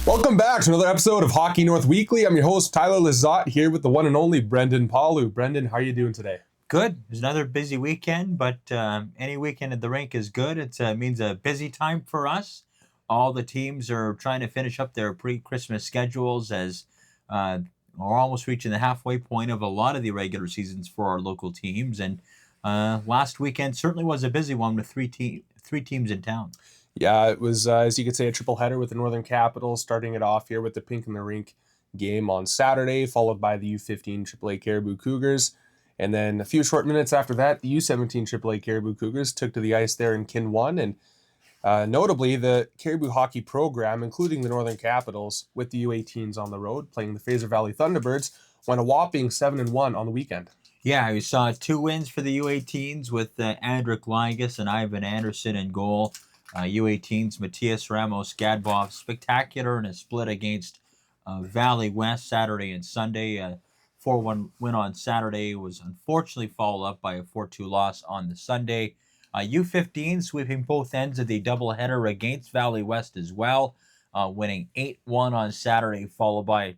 Welcome back to another episode of Hockey North Weekly. I'm your host, Tyler Lizotte, here with the one and only Brendan.Pawliw. Brendan, how are you doing today? Good. It's another busy weekend, but any weekend at the rink is good. It means a busy time for us. All the teams are trying to finish up their pre-Christmas schedules as we're almost reaching the halfway point of a lot of the regular seasons for our local teams. And last weekend certainly was a busy one with three teams in town. Yeah, it was, as you could say, a triple header with the Northern Capitals, starting it off here with the Pink in the Rink game on Saturday, followed by the U15 AAA Caribou Cougars. And then a few short minutes after that, the U17 AAA Caribou Cougars took to the ice there in Kin 1. And notably, the Caribou hockey program, including the Northern Capitals, with the U18s on the road, playing the Fraser Valley Thunderbirds, went a whopping 7-1 on the weekend. Yeah, we saw 2 wins for the U18s with Andrick Ligas and Ivan Anderson in goal. U18's Matthias Ramos Gadbov spectacular in a split against Valley West Saturday and Sunday. 4-1 win on Saturday was unfortunately followed up by a 4-2 loss on the Sunday. U15 sweeping both ends of the doubleheader against Valley West as well, winning 8-1 on Saturday, followed by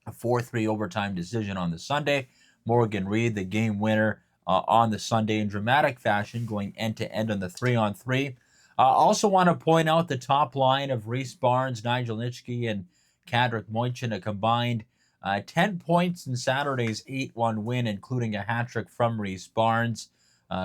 a 4-3 overtime decision on the Sunday. Morgan Reed, the game winner on the Sunday in dramatic fashion, going end-to-end on the 3-on-3. Also want to point out the top line of Reese Barnes, Nigel Nitschke, and Kadrick Moinchin, a combined 10 points in Saturday's 8-1 win, including a hat-trick from Reese Barnes.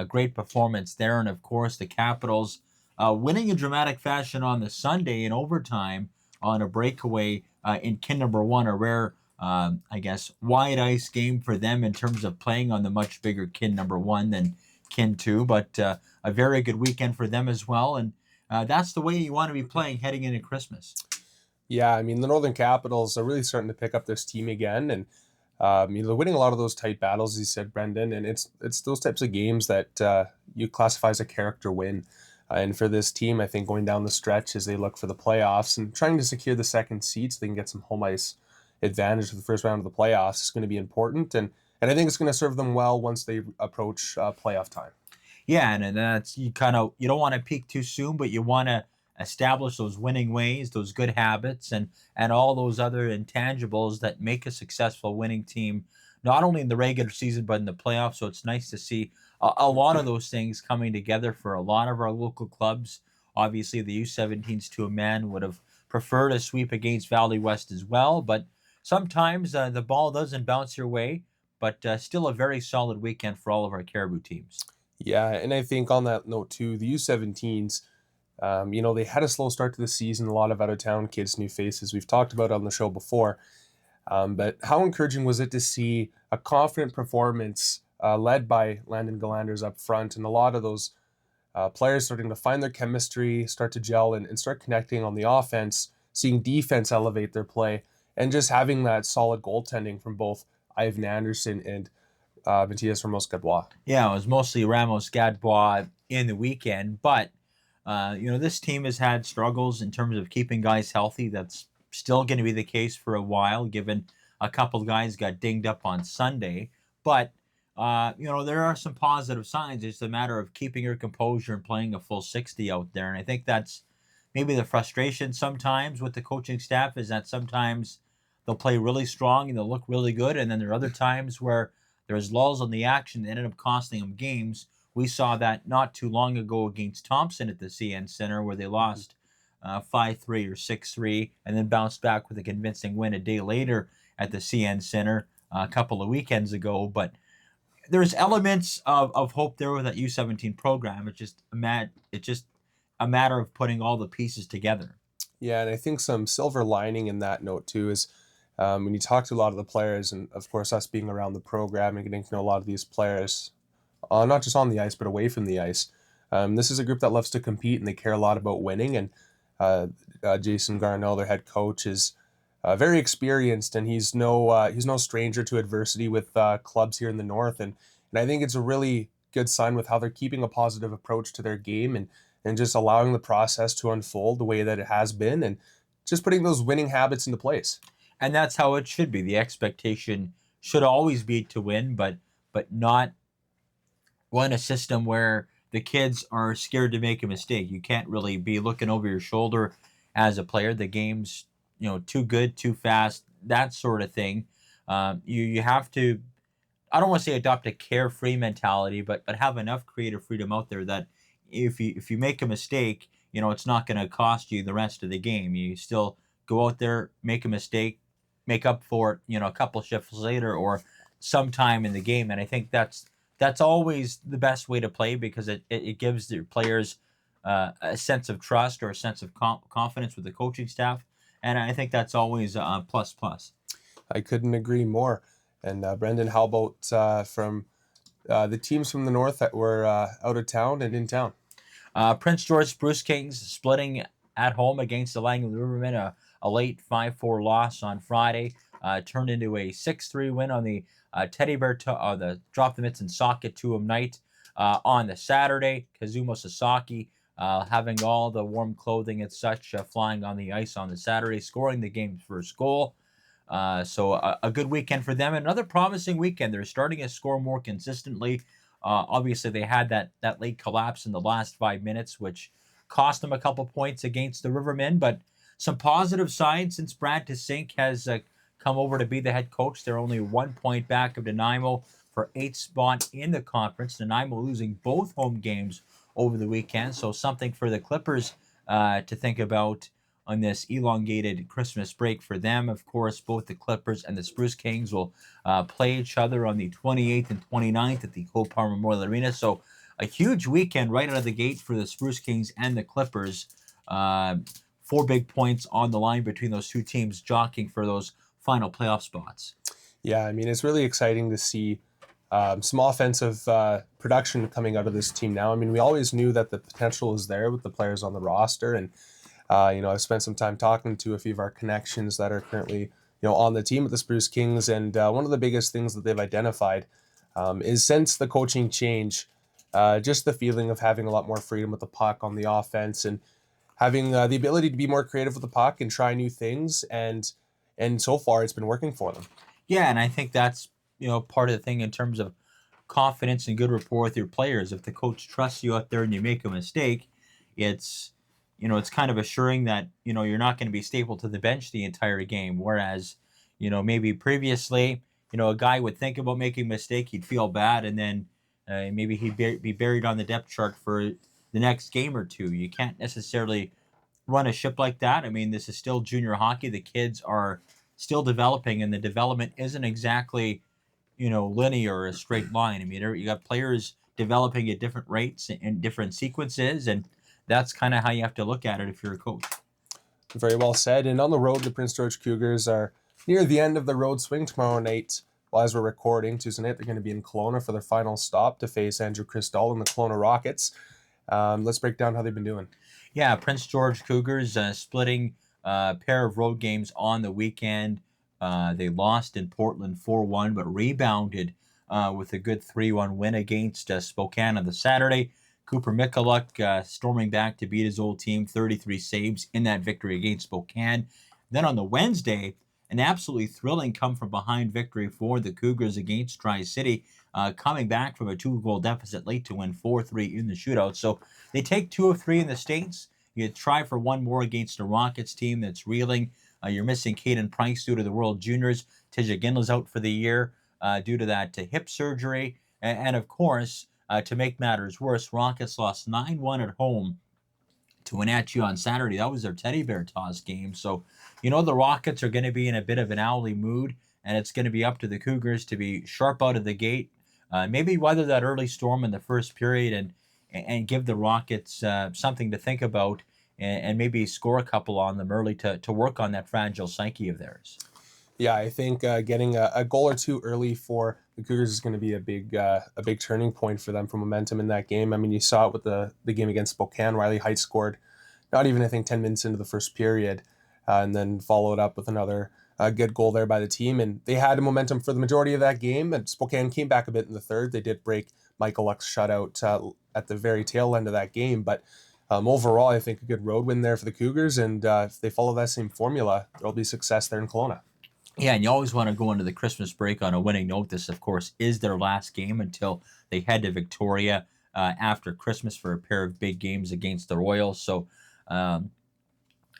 Great performance there. And, of course, the Capitals winning in dramatic fashion on the Sunday in overtime on a breakaway in Kin number 1, a rare, wide ice game for them in terms of playing on the much bigger Kin number 1 than Kin 2, but a very good weekend for them as well. And that's the way you want to be playing heading into Christmas. Yeah, I mean, the Northern Capitals are really starting to pick up this team again, and they're winning a lot of those tight battles, as you said, Brendan, and it's those types of games that you classify as a character win. And for this team, I think going down the stretch as they look for the playoffs and trying to secure the second seed so they can get some home ice advantage for the first round of the playoffs is going to be important, and I think it's going to serve them well once they approach playoff time. Yeah, and that's you don't want to peak too soon, but you want to establish those winning ways, those good habits, and all those other intangibles that make a successful winning team, not only in the regular season but in the playoffs. So it's nice to see a lot of those things coming together for a lot of our local clubs. Obviously, the U17s to a man would have preferred a sweep against Valley West as well, but sometimes the ball doesn't bounce your way. But still a very solid weekend for all of our Caribou teams. Yeah, and I think on that note too, the U17s, they had a slow start to the season, a lot of out-of-town kids, new faces. We've talked about it on the show before. But how encouraging was it to see a confident performance led by Landon Galanders up front, and a lot of those players starting to find their chemistry, start to gel, and start connecting on the offense, seeing defense elevate their play, and just having that solid goaltending from both Ivan Anderson and Matthias Ramos Gadbois. Yeah, it was mostly Ramos Gadbois in the weekend, but this team has had struggles in terms of keeping guys healthy. That's still going to be the case for a while, given a couple of guys got dinged up on Sunday. But there are some positive signs. It's a matter of keeping your composure and playing a full 60 out there. And I think that's maybe the frustration sometimes with the coaching staff, is that sometimes they'll play really strong and they'll look really good, and then there are other times where there's lulls on the action that ended up costing them games. We saw that not too long ago against Thompson at the CN Center, where they lost 5-3 or 6-3, and then bounced back with a convincing win a day later at the CN Center a couple of weekends ago. But there's elements of hope there with that U17 program. It's just a matter of putting all the pieces together. Yeah, and I think some silver lining in that note too is when you talk to a lot of the players, and of course us being around the program and getting to know a lot of these players, not just on the ice but away from the ice, this is a group that loves to compete and they care a lot about winning. And Jason Garnell, their head coach, is very experienced, and he's no stranger to adversity with clubs here in the north. And I think it's a really good sign with how they're keeping a positive approach to their game and just allowing the process to unfold the way that it has been, and just putting those winning habits into place. And that's how it should be. The expectation should always be to win, but not win a system where the kids are scared to make a mistake. You can't really be looking over your shoulder as a player. The game's too good, too fast, that sort of thing. You have to, I don't want to say adopt a carefree mentality, but have enough creative freedom out there that if you make a mistake, it's not going to cost you the rest of the game. You still go out there, make a mistake, make up for it, a couple shifts later or sometime in the game. And I think that's always the best way to play, because it gives your players a sense of trust or a sense of confidence with the coaching staff. And I think that's always a plus plus. I couldn't agree more. And Brendan, how about from the teams from the north that were out of town and in town? Prince George Spruce Kings splitting at home against the Langley Rivermen, a late 5-4 loss on Friday, turned into a 6-3 win on the Teddy Bear, the Drop the Mitts and Sock It to 'em night on the Saturday. Kazumo Sasaki having all the warm clothing and such, flying on the ice on the Saturday, scoring the game's first goal. So a good weekend for them. Another promising weekend. They're starting to score more consistently. Obviously, they had that late collapse in the last 5 minutes, which cost them a couple points against the Rivermen. But some positive signs since Brad Tasink has come over to be the head coach. They're only 1 point back of Nanaimo for 8th spot in the conference. Nanaimo losing both home games over the weekend, so something for the Clippers to think about on this elongated Christmas break for them. Of course, both the Clippers and the Spruce Kings will play each other on the 28th and 29th at the Copar Memorial Arena. So a huge weekend right out of the gate for the Spruce Kings and the Clippers. 4 big points on the line between those two teams jockeying for those final playoff spots. Yeah, I mean, it's really exciting to see some offensive production coming out of this team now. I mean, we always knew that the potential is there with the players on the roster, and I've spent some time talking to a few of our connections that are currently, on the team with the Spruce Kings, and one of the biggest things that they've identified is since the coaching change, just the feeling of having a lot more freedom with the puck on the offense and having the ability to be more creative with the puck and try new things, and so far it's been working for them. Yeah, and I think that's part of the thing in terms of confidence and good rapport with your players. If the coach trusts you out there and you make a mistake, it's it's kind of assuring that you're not going to be stapled to the bench the entire game. Whereas maybe previously a guy would think about making a mistake, he'd feel bad, and then maybe he'd be buried on the depth chart for the next game or two. You can't necessarily run a ship like that. I mean, this is still junior hockey. The kids are still developing, and the development isn't exactly linear or a straight line. I mean, you got players developing at different rates and different sequences, and that's kind of how you have to look at it if you're a coach. Very well said. And on the road, the Prince George Cougars are near the end of the road swing tomorrow night. Well, as we're recording Tuesday night, they're going to be in Kelowna for their final stop to face Andrew Cristall and the Kelowna Rockets. Let's break down how they've been doing. Yeah, Prince George Cougars splitting a pair of road games on the weekend. They lost in Portland 4-1, but rebounded with a good 3-1 win against Spokane on the Saturday. Cooper Mikuluk storming back to beat his old team, 33 saves in that victory against Spokane. Then on the Wednesday, an absolutely thrilling come-from-behind victory for the Cougars against Tri-City, coming back from a 2-goal deficit late to win 4-3 in the shootout. So they take 2 of 3 in the States. You try for one more against a Rockets team that's reeling. You're missing Caden Price due to the World Juniors. Tija Ginla's out for the year due to that hip surgery. And of course, to make matters worse, Rockets lost 9-1 at home to Wenatchee on Saturday. That was their teddy bear toss game. So, the Rockets are going to be in a bit of an owly mood, and it's going to be up to the Cougars to be sharp out of the gate, maybe weather that early storm in the first period and give the Rockets something to think about, and maybe score a couple on them early to work on that fragile psyche of theirs. Yeah, I think getting a goal or two early for the Cougars is going to be a big turning point for them for momentum in that game. I mean, you saw it with the game against Spokane. Riley Height scored not even, I think, 10 minutes into the first period, and then followed up with another good goal there by the team. And they had a momentum for the majority of that game, and Spokane came back a bit in the third. They did break Michael Luck's shutout at the very tail end of that game, but overall, I think a good road win there for the Cougars, and if they follow that same formula, there'll be success there in Kelowna. Yeah, and you always want to go into the Christmas break on a winning note. This, of course, is their last game until they head to Victoria after Christmas for a pair of big games against the Royals. So,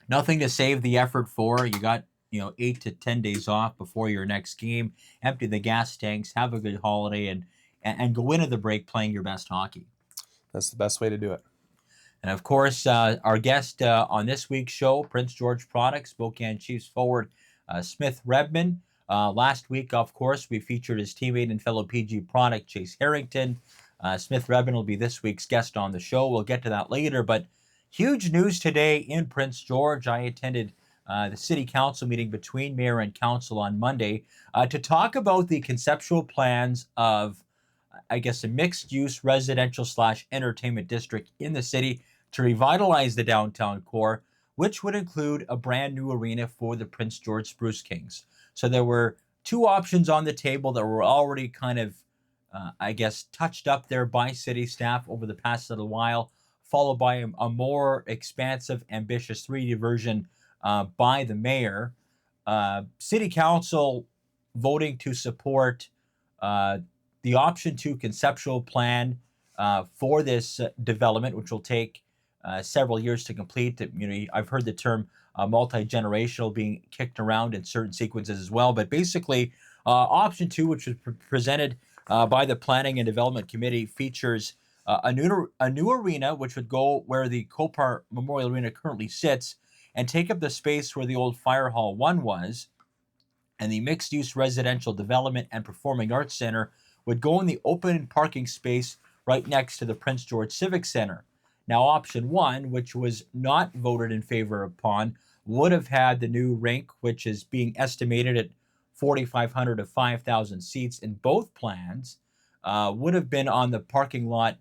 Nothing to save the effort for. You got 8 to 10 days off before your next game. Empty the gas tanks, have a good holiday, and go into the break playing your best hockey. That's the best way to do it. And of course, our guest on this week's show, Prince George Products, Spokane Chiefs forward Smyth Rebman. Last week, of course, we featured his teammate and fellow PG product, Chase Harrington. Smyth Rebman will be this week's guest on the show. We'll get to that later, but huge news today in Prince George. I attended the city council meeting between mayor and council on Monday to talk about the conceptual plans of, I guess, a mixed-use residential/entertainment district in the city to revitalize the downtown core, which would include a brand new arena for the Prince George Spruce Kings. So there were two options on the table that were already kind of, I guess, touched up there by city staff over the past little while, followed by a more expansive, ambitious 3D version by the mayor. City council voting to support the option 2 conceptual plan for this development, which will take several years to complete. I've heard the term multi-generational being kicked around in certain sequences as well. But basically, option 2, which was presented by the Planning and Development Committee, features a new arena, which would go where the Copar Memorial Arena currently sits and take up the space where the old Fire Hall 1 was. And the mixed-use residential development and performing arts center would go in the open parking space right next to the Prince George Civic Center. Now, option 1, which was not voted in favor upon, would have had the new rink, which is being estimated at 4,500 to 5,000 seats in both plans, would have been on the parking lot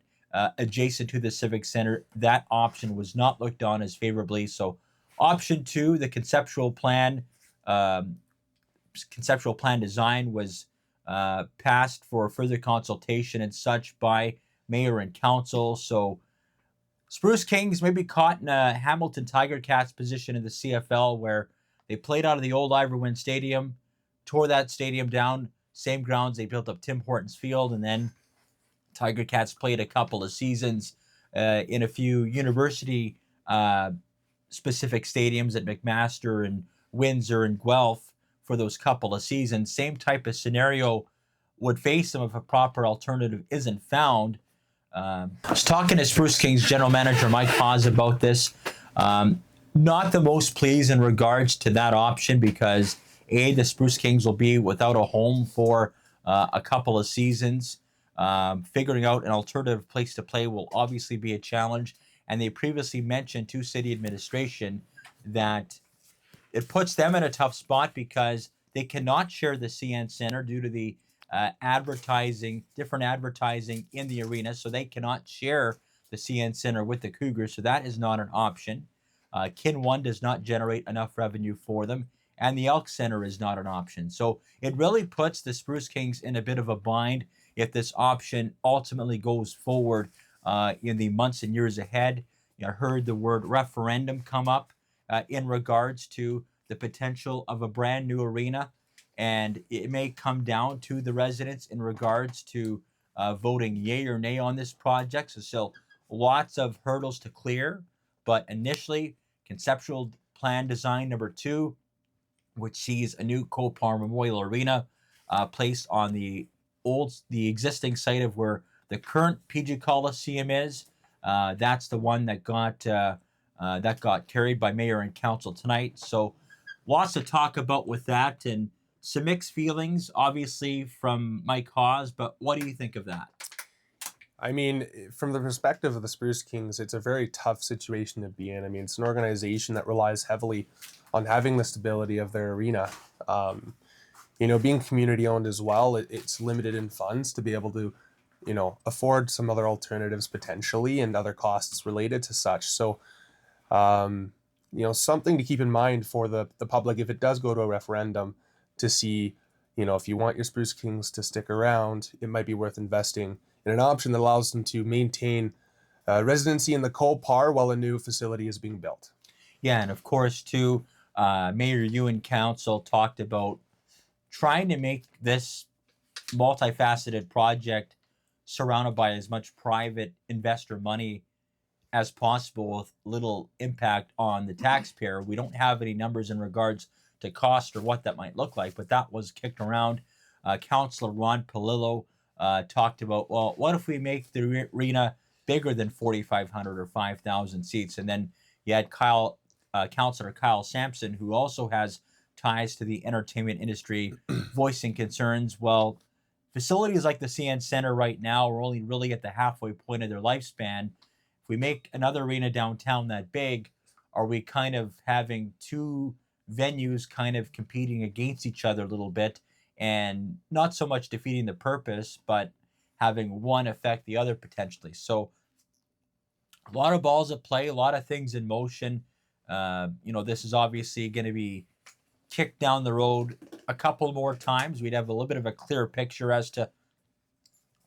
adjacent to the Civic Center. That option was not looked on as favorably. So option 2, the conceptual plan design, was passed for further consultation and such by mayor and council. So Spruce Kings may be caught in a Hamilton Tiger Cats position in the CFL, where they played out of the old Iverwin Stadium, tore that stadium down, same grounds they built up Tim Hortons Field, and then Tiger Cats played a couple of seasons in a few university specific stadiums at McMaster and Windsor and Guelph for those couple of seasons. Same type of scenario would face them if a proper alternative isn't found. I was talking to Spruce Kings general manager Mike Haas about this. Not the most pleased in regards to that option because, A, the Spruce Kings will be without a home for a couple of seasons. Figuring out an alternative place to play will obviously be a challenge. And they previously mentioned to city administration that it puts them in a tough spot because they cannot share the CN Center due to the different advertising in the arena. So they cannot share the CN Center with the Cougars. So that is not an option. Kin 1 does not generate enough revenue for them. And the Elk Center is not an option. So it really puts the Spruce Kings in a bit of a bind if this option ultimately goes forward in the months and years ahead. I heard the word referendum come up in regards to the potential of a brand new arena, and it may come down to the residents in regards to voting yay or nay on this project. So still lots of hurdles to clear, but initially conceptual plan design number 2, which sees a new Copar Memorial Arena placed on the existing site of where the current PG Coliseum is. That's the one that got carried by mayor and council tonight. So lots to talk about with that, and some mixed feelings, obviously, from Mike Haas. But what do you think of that? I mean, from the perspective of the Spruce Kings, it's a very tough situation to be in. I mean, it's an organization that relies heavily on having the stability of their arena. Being community owned as well, it's limited in funds to be able to, afford some other alternatives potentially and other costs related to such. So, something to keep in mind for the public if it does go to a referendum to see, if you want your Spruce Kings to stick around, it might be worth investing in an option that allows them to maintain residency in the Copar while a new facility is being built. Yeah, and of course, too, Mayor Yu and council talked about trying to make this multifaceted project surrounded by as much private investor money as possible with little impact on the taxpayer. We don't have any numbers in regards to cost or what that might look like, but that was kicked around. Councillor Ron Palillo talked about, well, what if we make the arena bigger than 4,500 or 5,000 seats? And then you had Councillor Kyle Sampson, who also has ties to the entertainment industry, voicing concerns. Well, facilities like the CN Center right now are only really at the halfway point of their lifespan. If we make another arena downtown that big, are we kind of having two venues kind of competing against each other a little bit, and not so much defeating the purpose, but having one affect the other potentially? So a lot of balls at play, a lot of things in motion. This is obviously going to be kicked down the road a couple more times. We'd have a little bit of a clearer picture as to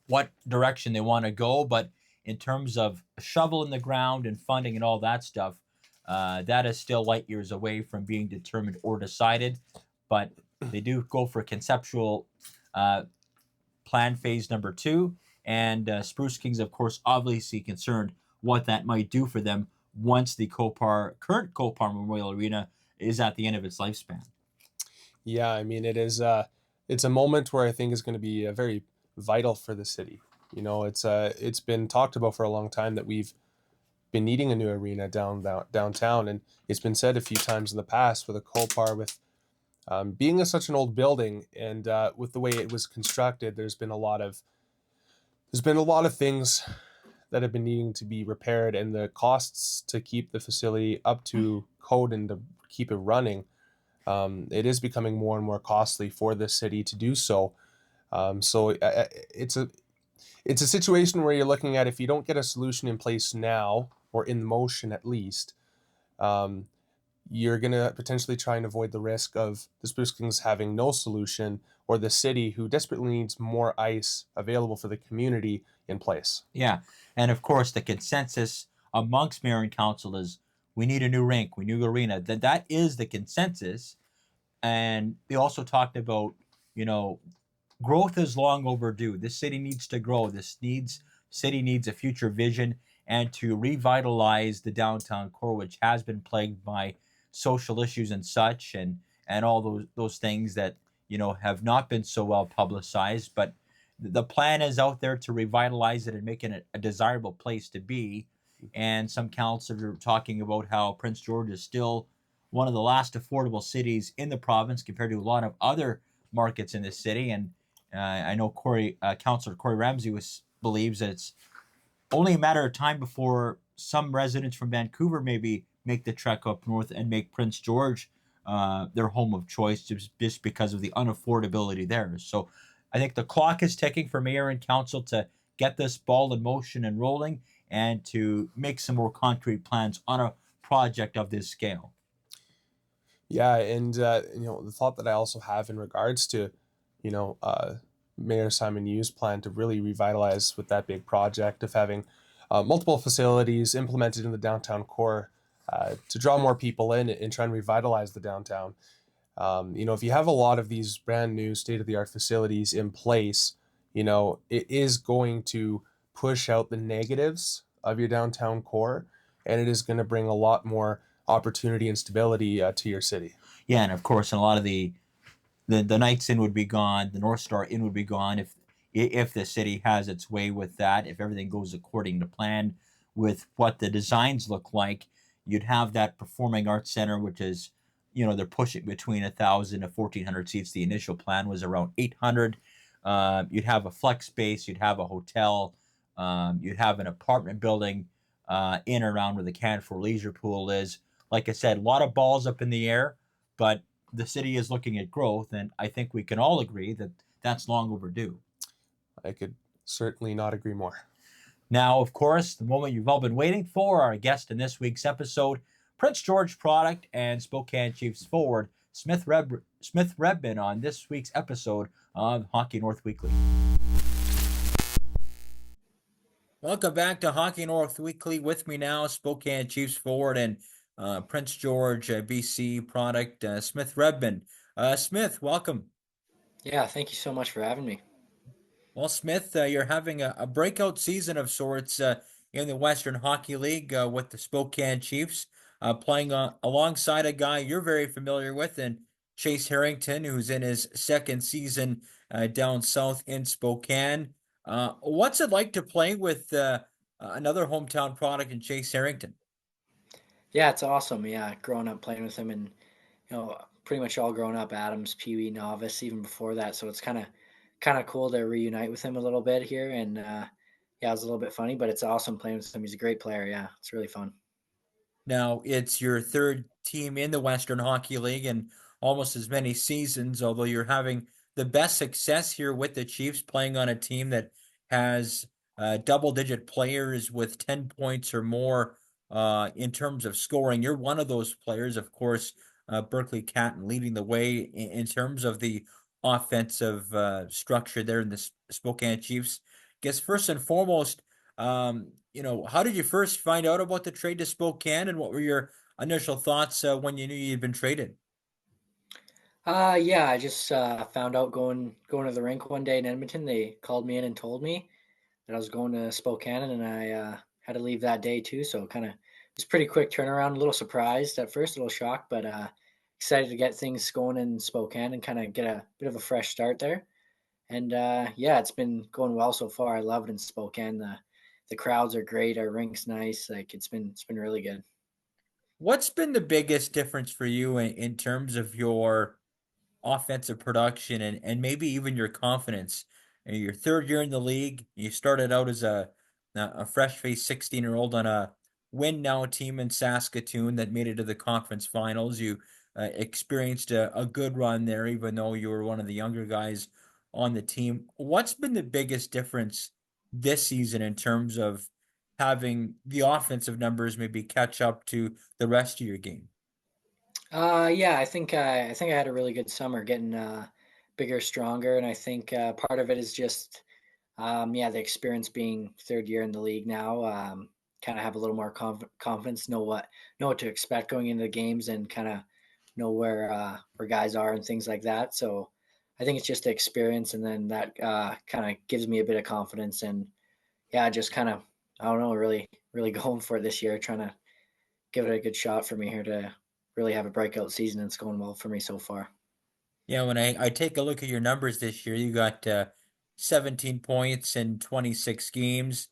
what direction they want to go. But in terms of a shovel in the ground and funding and all that stuff, that is still light years away from being determined or decided. But they do go for conceptual plan phase number 2. And Spruce Kings, of course, obviously concerned what that might do for them once the current Copar Memorial Arena is at the end of its lifespan. Yeah, I mean, it's a moment where I think is going to be very vital for the city. It's been talked about for a long time that we've been needing a new arena downtown, and it's been said a few times in the past with a Copar, with being such an old building, and with the way it was constructed, there's been a lot of things that have been needing to be repaired, and the costs to keep the facility up to code and to keep it running, it is becoming more and more costly for the city to do so. So it's a situation where you're looking at, if you don't get a solution in place now, or in motion at least, you're going to potentially try and avoid the risk of the Spruce Kings having no solution, or the city, who desperately needs more ice available for the community, in place. Yeah. And of course, the consensus amongst mayor and council is we need a new rink, we need a new arena. That is the consensus. And they also talked about, growth is long overdue. This city needs to grow. City needs a future vision, and to revitalize the downtown core, which has been plagued by social issues and such, and all those things that have not been so well publicized. But the plan is out there to revitalize it and make it a desirable place to be. And some councilors are talking about how Prince George is still one of the last affordable cities in the province compared to a lot of other markets in the city. And I know Councillor Corey Ramsey believes that it's only a matter of time before some residents from Vancouver maybe make the trek up north and make Prince George their home of choice, just because of the unaffordability there. So I think the clock is ticking for mayor and council to get this ball in motion and rolling, and to make some more concrete plans on a project of this scale. Yeah, and the thought that I also have in regards to, Mayor Simon Yu's plan to really revitalize with that big project of having multiple facilities implemented in the downtown core, to draw more people in and try and revitalize the downtown. If you have a lot of these brand new state-of-the-art facilities in place, it is going to push out the negatives of your downtown core, and it is going to bring a lot more opportunity and stability to your city. Yeah, and of course, a lot of the Knights Inn would be gone, the North Star Inn would be gone if the city has its way with that, if everything goes according to plan with what the designs look like. You'd have that performing arts center, which is, they're pushing between 1,000 to 1,400 seats. The initial plan was around 800. You'd have a flex space, you'd have a hotel, you'd have an apartment building in or around where the Canfor Leisure Pool is. Like I said, a lot of balls up in the air, but the city is looking at growth, and I think we can all agree that that's long overdue. I could certainly not agree more. Now, of course, the moment you've all been waiting for, our guest in this week's episode, Prince George product and Spokane Chiefs forward, Smyth Rebman, on this week's episode of Hockey North Weekly. Welcome back to Hockey North Weekly. With me now, Spokane Chiefs forward and Prince George, BC product, Smyth Rebman. Smyth, welcome. Yeah, thank you so much for having me. Well, Smyth, you're having a breakout season of sorts. in the Western Hockey League with the Spokane Chiefs, playing alongside a guy you're very familiar with, and Chase Harrington, who's in his second season down south in Spokane. What's it like to play with another hometown product in Chase Harrington? Yeah, it's awesome. Yeah, growing up playing with him and pretty much all grown up Adams, Pee Wee, novice, even before that. So it's kind of cool to reunite with him a little bit here. And yeah, it was a little bit funny, but it's awesome playing with him. He's a great player. Yeah, it's really fun. Now, it's your third team in the Western Hockey League and almost as many seasons, although you're having the best success here with the Chiefs playing on a team that has double-digit players with 10 points or more in terms of scoring. You're one of those players, of course, Berkeley Catton leading the way in terms of the offensive structure there in the Spokane Chiefs. Guess first and foremost, how did you first find out about the trade to Spokane, and what were your initial thoughts when you knew you'd been traded? Yeah, I just found out going to the rink one day in Edmonton. They called me in and told me that I was going to Spokane, and I had to leave that day too. So kind of it's pretty quick turnaround. A little surprised at first, a little shocked, but excited to get things going in Spokane and kind of get a bit of a fresh start there. And yeah, it's been going well so far. I love it in Spokane. The crowds are great. Our rink's nice. Like it's been really good. What's been the biggest difference for you in terms of your offensive production and maybe even your confidence? Your third year in the league, you started out as a fresh-faced 16-year-old on a win now team in Saskatoon that made it to the conference finals. You experienced a good run there, even though you were one of the younger guys on the team. What's been the biggest difference this season in terms of having the offensive numbers maybe catch up to the rest of your game? Yeah, I think I had a really good summer, getting bigger, stronger, and I think part of it is just yeah, the experience being third year in the league now. Kind of have a little more confidence, know what to expect going into the games, and kind of know where guys are and things like that. So I think it's just the experience, and then that kind of gives me a bit of confidence, and yeah, just kind of I don't know, really going for it this year, trying to give it a good shot for me here to really have a breakout season. It's going well for me so far. Yeah, when I take a look at your numbers this year, you got 17 points in 26 games,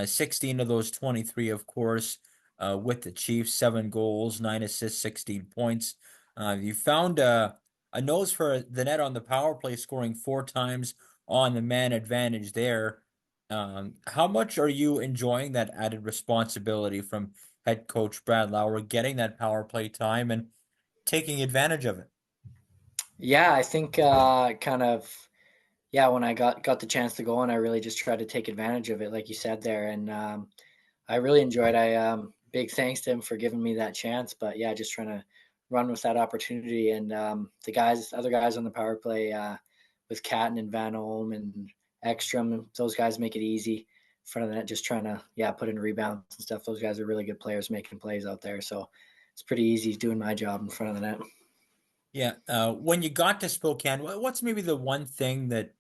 16 of those 23, of course, with the Chiefs, 7 goals, 9 assists, 16 points. You found a nose for the net on the power play, scoring 4 times on the man advantage there. How much are you enjoying that added responsibility from head coach Brad Lauer, getting that power play time and taking advantage of it? Yeah, I think kind of yeah, when I got the chance to go on, I really just tried to take advantage of it, like you said there, and I really enjoyed. I big thanks to him for giving me that chance. But yeah, just trying to run with that opportunity, and other guys on the power play with Catton and Van Olm and Ekstrom, those guys make it easy in front of the net. Just trying to put in rebounds and stuff. Those guys are really good players making plays out there, so it's pretty easy doing my job in front of the net. Yeah. When you got to Spokane, what's maybe the one thing that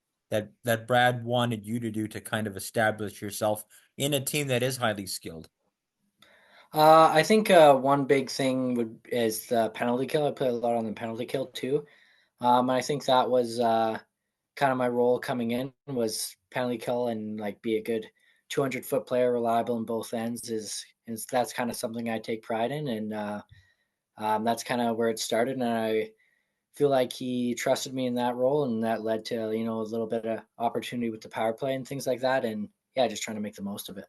Brad wanted you to do to kind of establish yourself in a team that is highly skilled? I think one big thing is the penalty kill. I play a lot on the penalty kill too. And I think that was kind of my role coming in was penalty kill and like be a good 200-foot player, reliable in both ends. Is that's kind of something I take pride in, and that's kind of where it started. And I feel like he trusted me in that role, and that led to a little bit of opportunity with the power play and things like that. And yeah, just trying to make the most of it.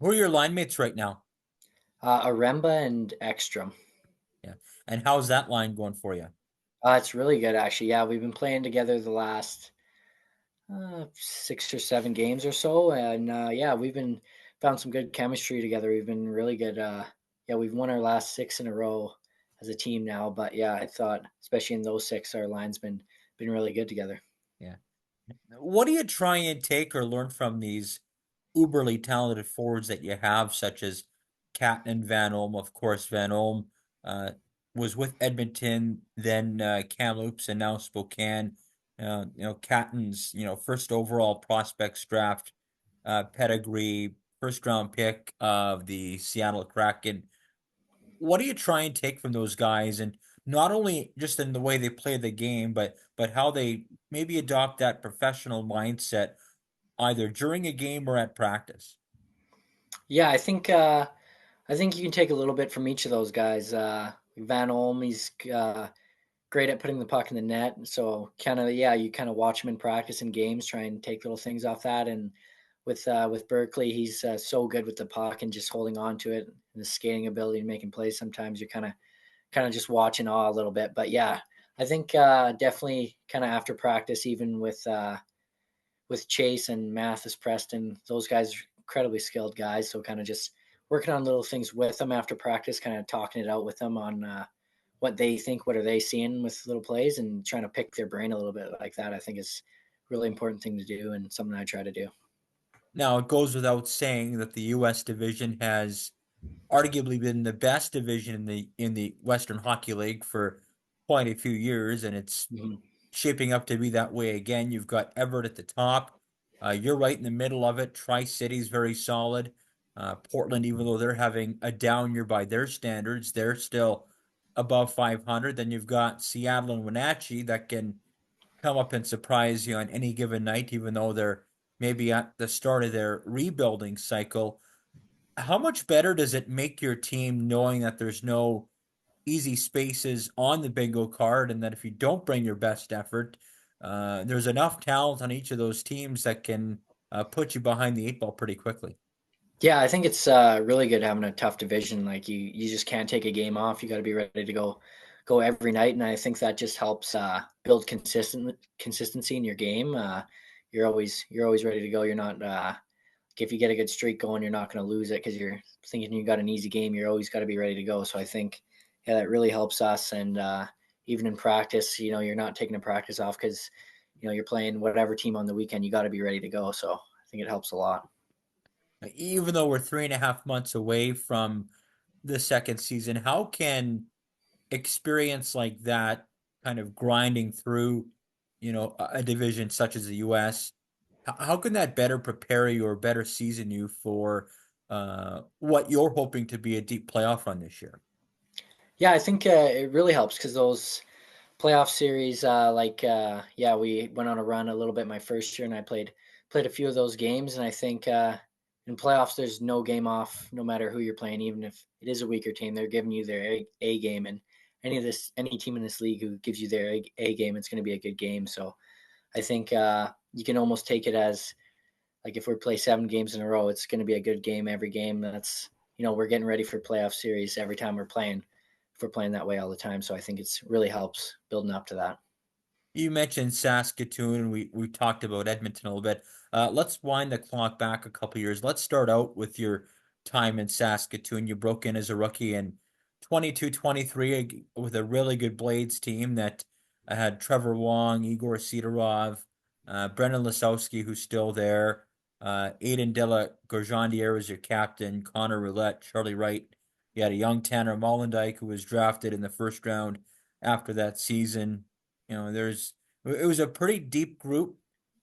Who are your line mates right now? Aremba and Ekstrom. Yeah. And how's that line going for you? It's really good, actually. Yeah, we've been playing together the last 6 or 7 games or so, and yeah, we've been found some good chemistry together. We've been really good. Yeah, we've won our last 6 in a row as a team now. But yeah, I thought, especially in those six, our line's been really good together. Yeah. What do you try and take or learn from these uberly talented forwards that you have, such as Cat and Van Olm? Of course, Van Olm uh, was with Edmonton, then Kamloops, and now Spokane. Catton's first overall prospects draft pedigree, first round pick of the Seattle Kraken. What do you try and take from those guys, and not only just in the way they play the game, but how they maybe adopt that professional mindset either during a game or at practice? Yeah, I think you can take a little bit from each of those guys. Van Olm, he's great at putting the puck in the net. So kind of yeah, you kind of watch him in practice and games, try and take little things off that. And with Berkeley, he's so good with the puck and just holding on to it and the skating ability and making plays. Sometimes you're kind of just watching awe a little bit. But yeah, I think definitely kind of after practice, even with Chase and Mathis Preston, those guys are incredibly skilled guys. So kind of just working on little things with them after practice, kind of talking it out with them on what they think, what are they seeing with little plays, and trying to pick their brain a little bit like that. I think is a really important thing to do and something I try to do. Now, it goes without saying that the U.S. division has arguably been the best division in the Western Hockey League for quite a few years, and it's Mm-hmm. shaping up to be that way again. You've got Everett at the top. You're right in the middle of it. Tri-City's very solid. Portland, even though they're having a down year by their standards, they're still above 500. Then you've got Seattle and Wenatchee that can come up and surprise you on any given night, even though they're maybe at the start of their rebuilding cycle. How much better does it make your team knowing that there's no easy spaces on the bingo card, and that if you don't bring your best effort, there's enough talent on each of those teams that can put you behind the eight ball pretty quickly? Yeah, I think it's really good having a tough division. Like you just can't take a game off. You got to be ready to go every night, and I think that just helps build consistency in your game. You're always ready to go. You're not if you get a good streak going, you're not going to lose it because you're thinking you got an easy game. You're always got to be ready to go. So I think yeah, that really helps us. And even in practice, you're not taking a practice off because you're playing whatever team on the weekend. You got to be ready to go. So I think it helps a lot. Even though we're 3.5 months away from the second season, how can experience like that, kind of grinding through, a division such as the U.S., how can that better prepare you or better season you for what you're hoping to be a deep playoff run this year? Yeah, I think it really helps because those playoff series, yeah, we went on a run a little bit my first year, and I played a few of those games, and I think in playoffs there's no game off, no matter who you're playing, even if it is a weaker team, they're giving you their A game, and any team in this league who gives you their A game, it's going to be a good game. So I think you can almost take it as like if we play 7 games in a row, it's going to be a good game every game. That's we're getting ready for playoff series every time we're playing. If we're playing that way all the time, so I think it's really helps building up to that. You mentioned Saskatoon. We talked about Edmonton a little bit. Let's wind the clock back a couple years. Let's start out with your time in Saskatoon. You broke in as a rookie in 22-23 with a really good Blades team that had Trevor Wong, Igor Sidorov, Brendan Lisowski, who's still there, Aiden de la Gorgendier was your captain, Connor Roulette, Charlie Wright. You had a young Tanner Mollendijk who was drafted in the first round after that season. It was a pretty deep group.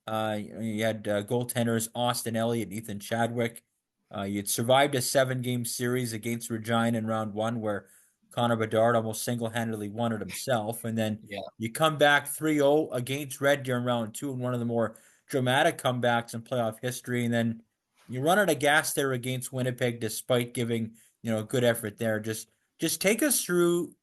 You had goaltenders Austin Elliott and Ethan Chadwick. You had survived a 7-game series against Regina in round one, where Connor Bedard almost single-handedly won it himself. And then Yeah. you come back 3-0 against Red Deer in round two, in one of the more dramatic comebacks in playoff history. And then you run out of gas there against Winnipeg, despite giving good effort there. Just take us through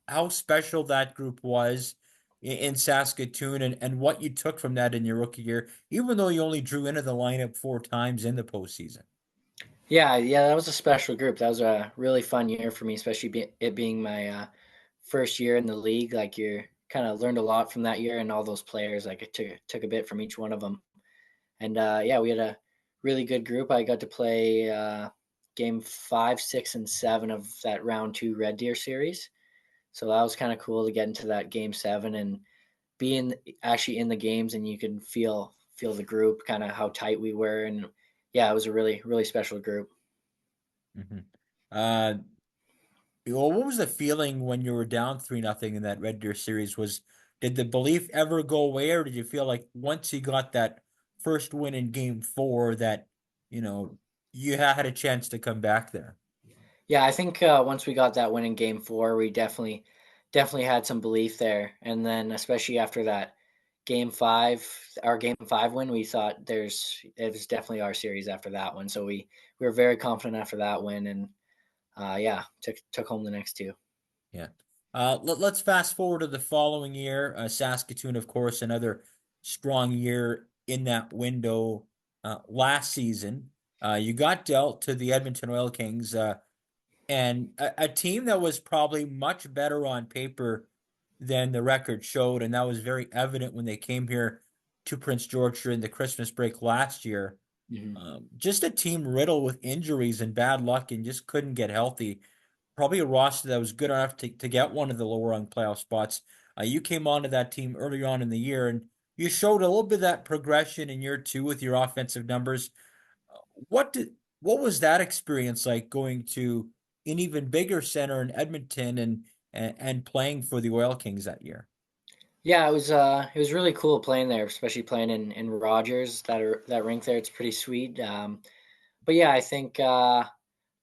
how special that group was in Saskatoon, and what you took from that in your rookie year, even though you only drew into the lineup 4 times in the postseason. Yeah, that was a special group. That was a really fun year for me, especially it being my first year in the league. Like you kind of learned a lot from that year and all those players. Like I took a bit from each one of them, and yeah, we had a really good group. I got to play game 5, 6, and 7 of that round 2 Red Deer series. So that was kind of cool to get into that game 7 and being actually in the games, and you can feel the group, kind of how tight we were, and yeah, it was a really special group. Mm-hmm. Uh, well, what was the feeling when you were down 3-0 in that Red Deer series? Did the belief ever go away, or did you feel like once you got that first win in game 4 that you know you had a chance to come back there. Yeah, I think once we got that win in Game 4, we definitely had some belief there, and then especially after that Game 5, our Game 5 win, we thought it was definitely our series after that one. So we were very confident after that win, and yeah, took home the next two. Yeah. Let's fast forward to the following year. Saskatoon, of course, another strong year in that window. Last season, you got dealt to the Edmonton Oil Kings, and a team that was probably much better on paper than the record showed, and that was very evident when they came here to Prince George during the Christmas break last year. Hmm. Just a team riddled with injuries and bad luck, and just couldn't get healthy. Probably a roster that was good enough to get one of the lower rung playoff spots. You came onto that team early on in the year, and you showed a little bit of that progression in year two with your offensive numbers. What did what was that experience like going to an even bigger center in Edmonton and playing for the Oil Kings that year? Yeah, it was really cool playing there, especially playing in Rogers. That rink there, it's pretty sweet. But yeah, I think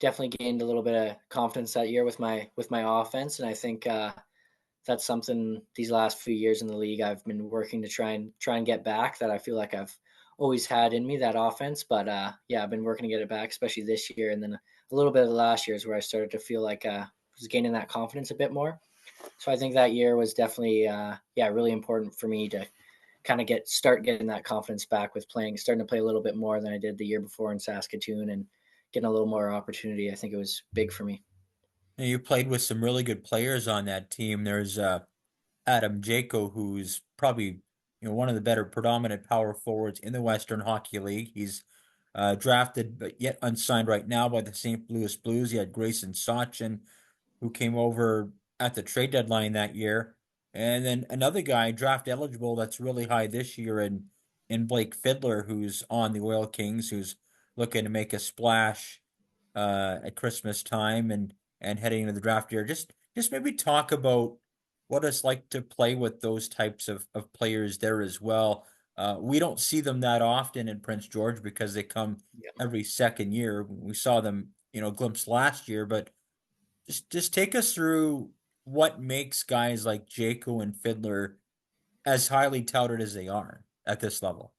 definitely gained a little bit of confidence that year with my offense, and I think that's something these last few years in the league I've been working to try and get back. That I feel like I've always had in me, that offense. But yeah, I've been working to get it back, especially this year, and then a little bit of the last years where I started to feel like was gaining that confidence a bit more. So I think that year was definitely yeah, really important for me to kind of start getting that confidence back with starting to play a little bit more than I did the year before in Saskatoon, and getting a little more opportunity. I think it was big for me. And you played with some really good players on that team. There's Adam Jako, who's probably one of the better predominant power forwards in the Western Hockey League. He's drafted but yet unsigned right now by the St. Louis Blues. You had Grayson Sachin, who came over at the trade deadline that year. And then another guy draft eligible that's really high this year in Blake Fiddler, who's on the Oil Kings, who's looking to make a splash at Christmas time and heading into the draft year. Just maybe talk about what it's like to play with those types of players there as well. We don't see them that often in Prince George because they come Yeah. every second year. We saw them, glimpse last year, but just take us through what makes guys like Jaco and Fiddler as highly touted as they are at this level.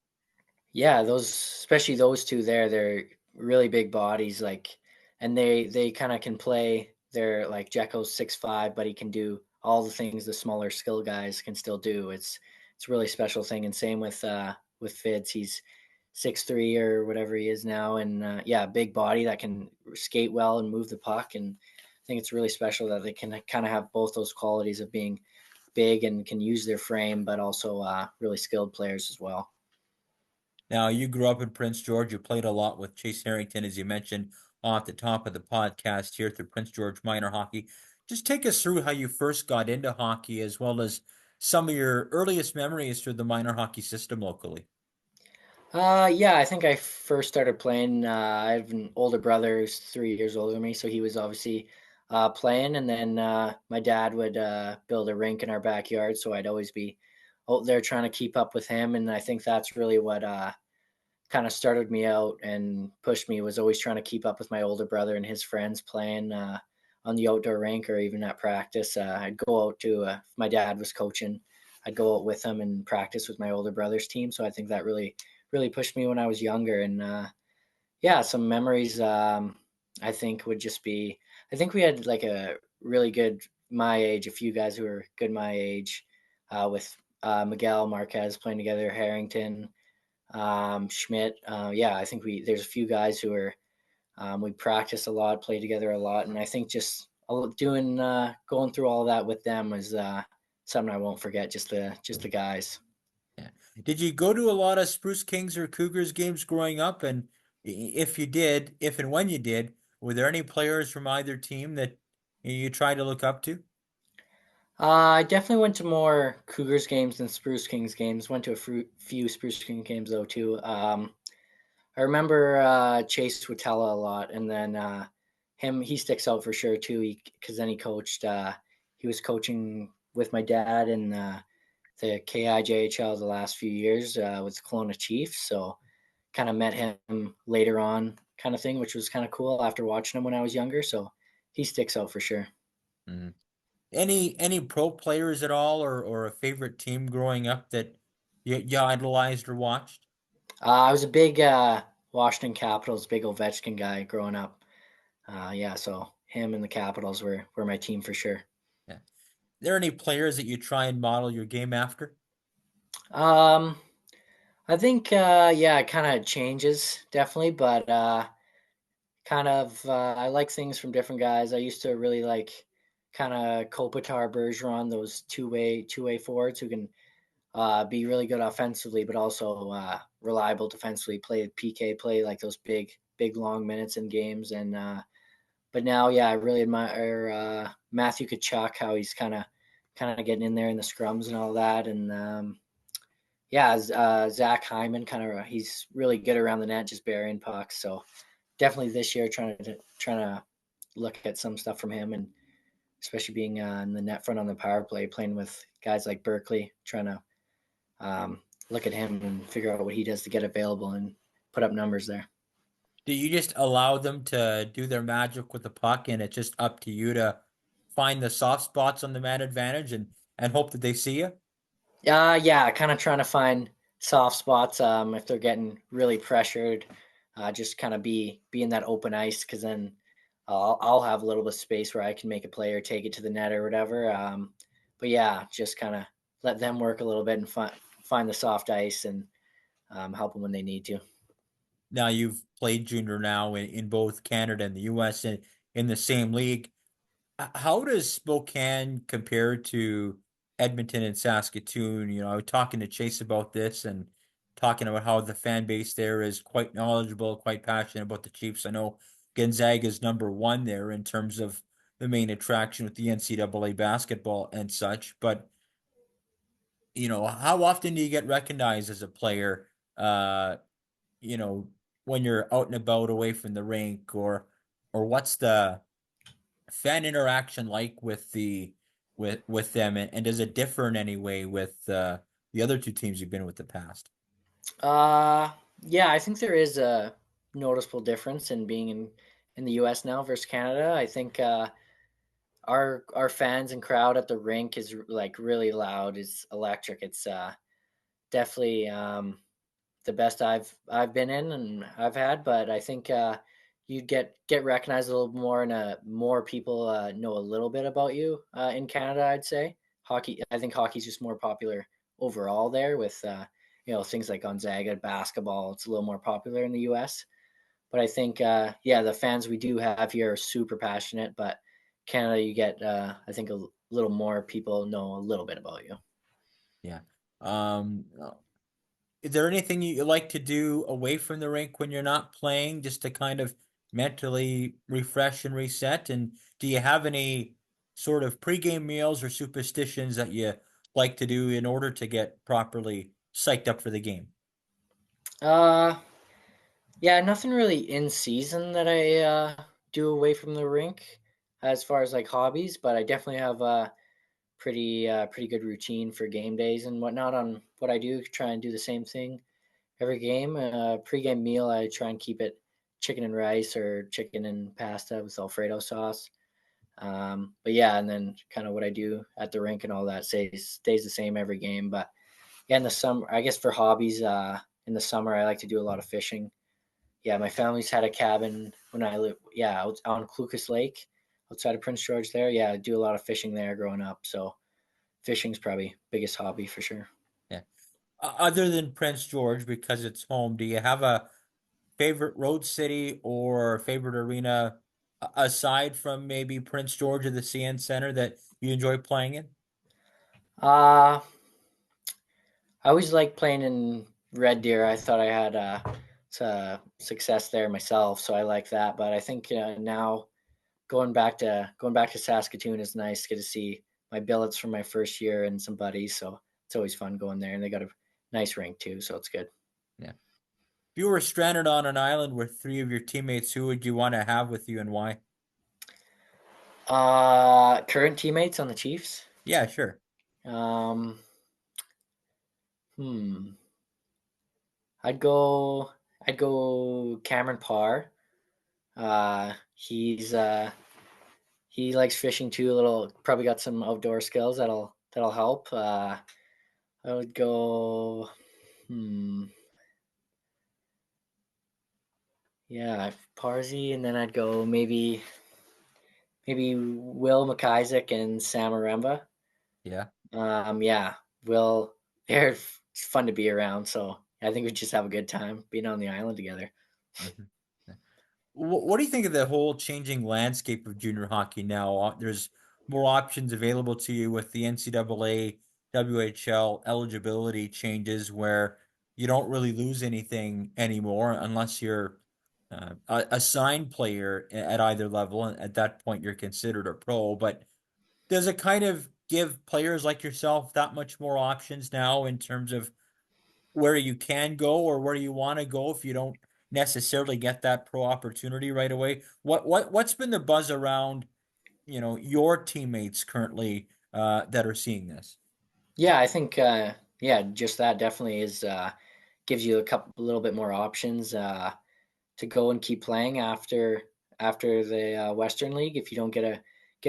Yeah, those especially those two there, they're really big bodies, like, and they kind of can play. They're like Jekyll's 6'5", but he can do all the things the smaller skill guys can still do. It's a really special thing. And same with Fitz, he's 6'3" or whatever he is now, and yeah, big body that can skate well and move the puck. And I think it's really special that they can kind of have both those qualities of being big and can use their frame, but also really skilled players as well. Now, you grew up in Prince George. You played a lot with Chase Harrington, as you mentioned at the top of the podcast here through Prince George Minor Hockey. Just take us through how you first got into hockey, as well as some of your earliest memories through the minor hockey system locally. Yeah, I think I first started playing. I have an older brother who's 3 years older than me, so he was obviously playing. And then my dad would build a rink in our backyard, so I'd always be out there trying to keep up with him. And I think that's really what kind of started me out and pushed me, was always trying to keep up with my older brother and his friends playing on the outdoor rink or even at practice. I'd go out to if my dad was coaching, I'd go out with him and practice with my older brother's team. So I think that really pushed me when I was younger. And yeah, some memories I think would just be, I think we had like a really good my age, a few guys who were good my age, with Miguel Marquez playing together, Harrington, Schmidt. Yeah, I think there's a few guys who are we practice a lot, play together a lot, and I think just doing going through all that with them was something I won't forget. Just the guys. Yeah. Did you go to a lot of Spruce Kings or Cougars games growing up? And if you did, if and when you did, were there any players from either team that you tried to look up to? I definitely went to more Cougars games than Spruce Kings games. Went to a few Spruce King games though too. I remember Chase Watella a lot, and then he sticks out for sure too. Because then he coached. He was coaching with my dad in the KIJHL the last few years with the Kelowna Chiefs. So kind of met him later on kind of thing, which was kind of cool after watching him when I was younger. So he sticks out for sure. Mhm. Any pro players at all, or a favorite team growing up that you idolized or watched? I was a big Washington Capitals, big Ovechkin guy growing up. Yeah, so him and the Capitals were my team for sure. Yeah. There any players that you try and model your game after? Um, I think yeah, it kind of changes definitely, but kind of I like things from different guys. I used to really like kind of Kopitar, Bergeron, those two way forwards who can be really good offensively, but also reliable defensively. Play PK, play like those big long minutes in games. And but now, yeah, I really admire Matthew Kachuk, how he's kind of getting in there in the scrums and all that. And yeah, Zach Hyman, he's really good around the net, just burying pucks. So definitely this year, trying to look at some stuff from him, and especially being in the net front on the power play, playing with guys like Berkeley, trying to look at him and figure out what he does to get available and put up numbers there. Do you just allow them to do their magic with the puck, and it's just up to you to find the soft spots on the man advantage and hope that they see you? Yeah, kind of trying to find soft spots if they're getting really pressured. Just kind of be in that open ice because then I'll have a little bit of space where I can make a play or take it to the net or whatever. But yeah, just kind of let them work a little bit and find the soft ice and help them when they need to. Now you've played junior now in both Canada and the US in the same league. How does Spokane compare to Edmonton and Saskatoon? You know, I was talking to Chase about this and talking about how the fan base there is quite knowledgeable, quite passionate about the Chiefs. I know Gonzaga is number one there in terms of the main attraction with the NCAA basketball and such. But, you know, how often do you get recognized as a player, you know, when you're out and about away from the rink, or what's the fan interaction like with with them, and does it differ in any way with the other two teams you've been with the past? Uh, yeah, I think there is a noticeable difference in being in the U.S. now versus Canada. I think our fans and crowd at the rink is like really loud, is electric. It's definitely the best I've been in and I've had. But I think you'd get recognized a little more, and more people know a little bit about you in Canada. I'd say hockey. I think hockey's just more popular overall there with things like Gonzaga basketball. It's a little more popular in the U.S. But I think yeah, the fans we do have here are super passionate. But Canada, you get I think a little more people know a little bit about you. Yeah. Is there anything you like to do away from the rink when you're not playing, just to kind of mentally refresh and reset? And do you have any sort of pregame meals or superstitions that you like to do in order to get properly psyched up for the game? Uh, Yeah, nothing really in season that I do away from the rink as far as like hobbies, but I definitely have a pretty good routine for game days and whatnot on what I do. Try and do the same thing every game. Pre-game meal, I try and keep it chicken and rice or chicken and pasta with Alfredo sauce. But yeah, and then kind of what I do at the rink and all that stays the same every game. But yeah, in the summer, I guess for hobbies, in the summer, I like to do a lot of fishing. Yeah, my family's had a cabin when I live. Yeah, out on Clucas Lake, outside of Prince George. There, yeah, I do a lot of fishing there growing up. So fishing's probably biggest hobby for sure. Yeah. Other than Prince George, because it's home, do you have a favorite road city or favorite arena aside from maybe Prince George or the CN Center that you enjoy playing in? Uh I always liked playing in Red Deer. I thought I had success there myself, so I like that. But I think now going back to Saskatoon is nice. Get to see my billets from my first year and some buddies, so it's always fun going there. And they got a nice rink too, so it's good. Yeah. If you were stranded on an island with three of your teammates, who would you want to have with you and why? Current teammates on the Chiefs. Yeah, sure. Um, hmm. I'd go. I'd go Cameron Parr. He likes fishing too. Probably got some outdoor skills that'll help. I would go. Yeah, Parsi, and then I'd go maybe Will McIsaac and Sam Aremba. Yeah. Yeah, Will, they're fun to be around. So I think we just have a good time being on the island together. Mhm. What do you think of the whole changing landscape of junior hockey now? There's more options available to you with the NCAA, WHL eligibility changes where you don't really lose anything anymore unless you're a signed player at either level. And at that point, you're considered a pro. But does it kind of give players like yourself that much more options now in terms of where you can go or where you want to go if you don't necessarily get that pro opportunity right away? What's been the buzz around, your teammates currently that are seeing this? Yeah, I think just that definitely is gives you a little bit more options to go and keep playing after the Western League. If you don't get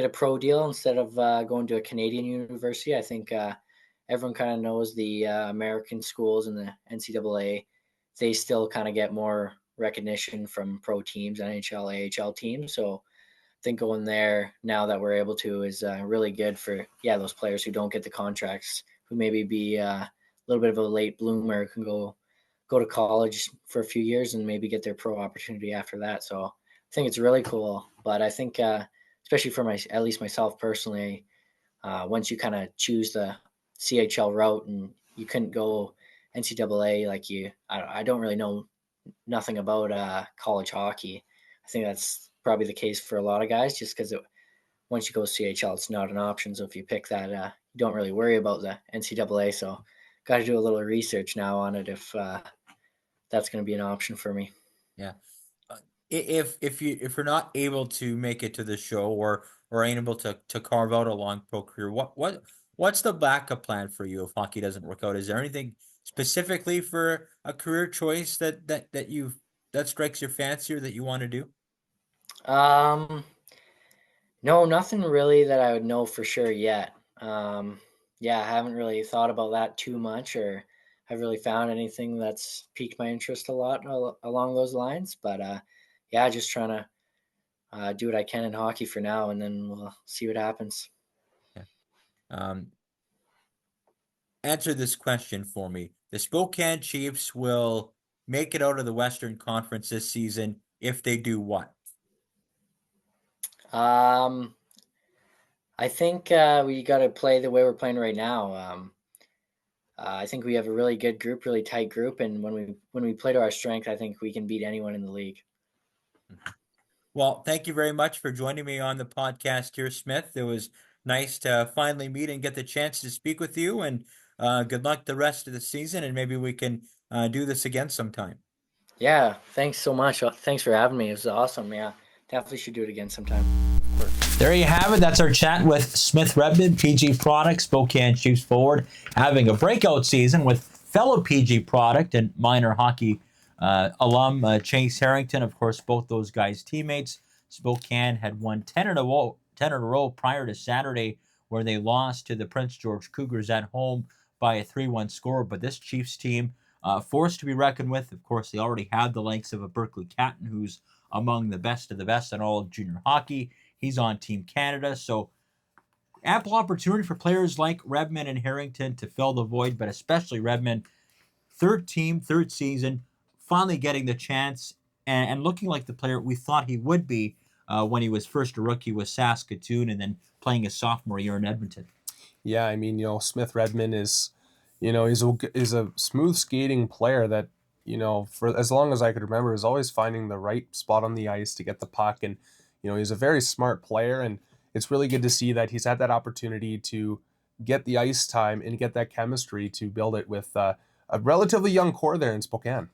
a pro deal instead of going to a Canadian university, I think everyone kind of knows the American schools and the NCAA. They still kind of get more recognition from pro teams, NHL, AHL teams. So I think going there now that we're able to is really good for those players who don't get the contracts, who maybe be a little bit of a late bloomer, can go to college for a few years and maybe get their pro opportunity after that. So I think it's really cool. But I think especially for at least myself personally, once you kind of choose the CHL route and you couldn't go NCAA, I don't really know nothing about college hockey. I think that's probably the case for a lot of guys, just because once you go CHL, it's not an option. So if you pick that, you don't really worry about the NCAA. So got to do a little research now on it if that's going to be an option for me. Yeah. If you're not able to make it to the show or ain't able to carve out a long pro career, what's the backup plan for you if hockey doesn't work out? Is there anything specifically for a career choice that strikes your fancy or that you want to do? Um, no, nothing really that I would know for sure yet. Yeah, I haven't really thought about that too much, or I've really found anything that's piqued my interest a lot along those lines. But yeah, just trying to do what I can in hockey for now, and then we'll see what happens. Yeah. Um, Answer this question for me. The Spokane Chiefs will make it out of the Western Conference this season if they do what? Um, I think we got to play the way we're playing right now. I think we have a really good group, really tight group, and when we play to our strength, I think we can beat anyone in the league. Well, thank you very much for joining me on the podcast here, Smyth. It was nice to finally meet and get the chance to speak with you, and good luck the rest of the season, and maybe we can do this again sometime. Yeah, thanks so much. Thanks for having me. It was awesome. Yeah, definitely should do it again sometime. There you have it. That's our chat with Smyth Rebman, PG Product, Spokane Chiefs forward, having a breakout season with fellow PG Product and minor hockey alum Chase Harrington. Of course, both those guys' teammates. Spokane had won 10 in a row prior to Saturday, where they lost to the Prince George Cougars at home by a 3-1 score. But this Chiefs team, forced to be reckoned with. Of course, they already had the likes of a Berkeley Catton, who's among the best of the best in all of junior hockey. He's on Team Canada, so ample opportunity for players like Rebman and Harrington to fill the void, but especially Rebman, third team, third season, finally getting the chance and looking like the player we thought he would be when he was first a rookie with Saskatoon and then playing his sophomore year in Edmonton. Yeah, I mean, Smyth Redman is, he's a smooth skating player that, for as long as I could remember, is always finding the right spot on the ice to get the puck. And, he's a very smart player. And it's really good to see that he's had that opportunity to get the ice time and get that chemistry to build it with a relatively young core there in Spokane.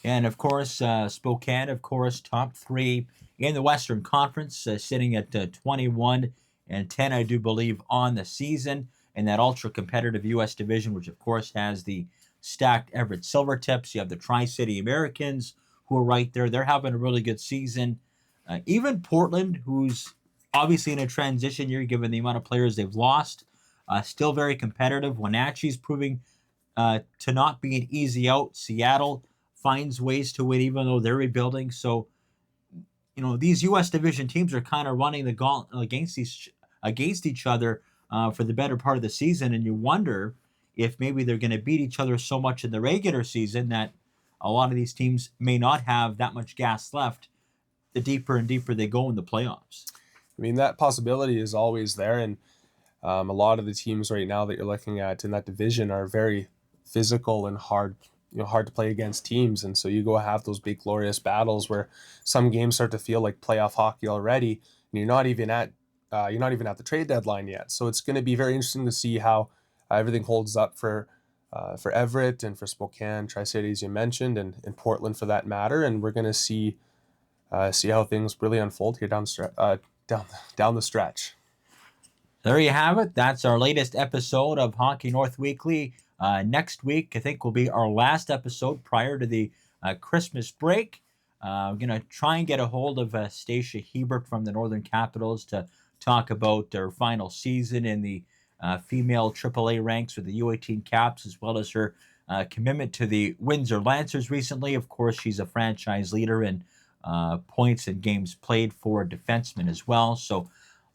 And of course, Spokane, of course, top three in the Western Conference, sitting at 21-10, I do believe, on the season in that ultra competitive U.S. division, which of course has the stacked Everett Silvertips. You have the Tri City Americans who are right there. They're having a really good season. Even Portland, who's obviously in a transition year given the amount of players they've lost, still very competitive. Wenatchee's proving to not be an easy out. Seattle finds ways to win even though they're rebuilding. So, these U.S. division teams are kind of running the gauntlet against each other for the better part of the season, and you wonder if maybe they're going to beat each other so much in the regular season that a lot of these teams may not have that much gas left the deeper and deeper they go in the playoffs. I mean, that possibility is always there, and a lot of the teams right now that you're looking at in that division are very physical and hard to play against teams. And so you go have those big glorious battles where some games start to feel like playoff hockey already, and you're not even at the trade deadline yet. So it's going to be very interesting to see how everything holds up for Everett and for Spokane, Tri-Cities you mentioned, and Portland for that matter. And we're going to see how things really unfold here down the stretch. There you have it. That's our latest episode of Hockey North Weekly. Next week, I think, will be our last episode prior to the Christmas break. I'm going to try and get a hold of Stacia Hebert from the Northern Capitals to talk about their final season in the female AAA ranks with the U18 Caps, as well as her commitment to the Windsor Lancers recently. Of course, she's a franchise leader in points and games played for a defenseman as well. So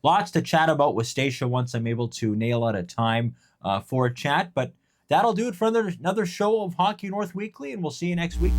lots to chat about with Stacia once I'm able to nail out a time for a chat. But that'll do it for another show of Hockey North Weekly, and we'll see you next week.